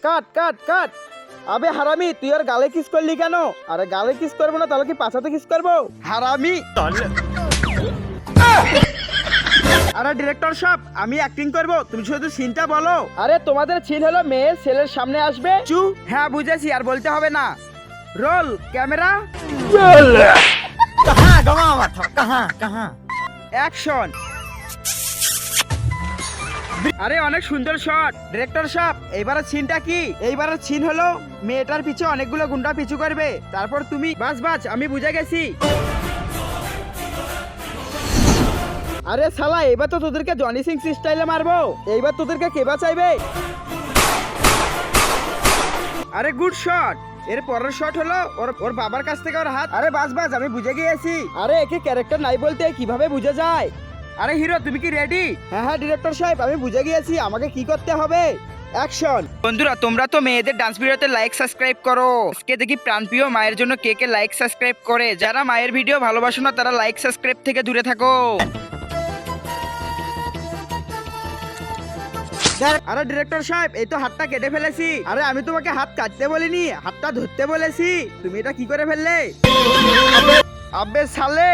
কাট কাট কাট। আবে হারামি, তুই আর গালে কিস করলি কেন? আরে গালে কিস করবো না তাহলে কি পাছাতে কিস করবো? হারামি। আরে ডিরেক্টর সাহেব, আমি অ্যাক্টিং করব, তুমি শুধু সিনটা বলো। আরে তোমাদের সিন হলো মেয়ে ছেলের সামনে আসবে। চু, হ্যাঁ বুঝেছি, আর বলতে হবে না। রোল ক্যামেরা, कहाँ गवा हुआ था, कहाँ कहाँ? অ্যাকশন। আরে অনেক সুন্দর শট ডিরেক্টর সাহেব। এইবারের সিনটা কি? এইবারের সিন হলো মেয়েটার পিছু অনেকগুলো গুন্ডা পিছু করবে, তারপর তুমি বাস বাস আমি বুঝে গেছি। আরে শালা, এবার তো তোদেরকে জনি সিং স্টাইলে মারবো। এইবার তোদেরকে কে বাঁচাইবে? আরে গুড শট। এর পরের শট হলো ওর বাবার কাছ থেকে ওর হাত। আরে বাস বাস আমি বুঝে গিয়েছি। আরে একে ক্যারেক্টার নাই বলতে কিভাবে বুঝে যায়? আরে হিরো, তুমি কি রেডি? হ্যাঁ হ্যাঁ ডিরেক্টর সাহেব, আমি বুঝে গিয়েছি আমাকে কি করতে হবে। অ্যাকশন। বন্ধুরা, তোমরা তো মেয়েদের ডান্স ভিডিওতে লাইক সাবস্ক্রাইব করো। আজকে দেখি প্রাণপ্রিয় মায়ের জন্য কে কে লাইক সাবস্ক্রাইব করে। যারা মায়ের ভিডিও ভালোবাসো না তারা লাইক সাবস্ক্রাইব থেকে দূরে থাকো। আরে ডিরেক্টর সাহেব, এই তো হাতটা কেটে ফেলেছি। আরে আমি তোমাকে হাত কাটতে বলিনি, হাতটা ধরতে বলেছি। তুমি এটা কি করে ফেললে? আবে সালে।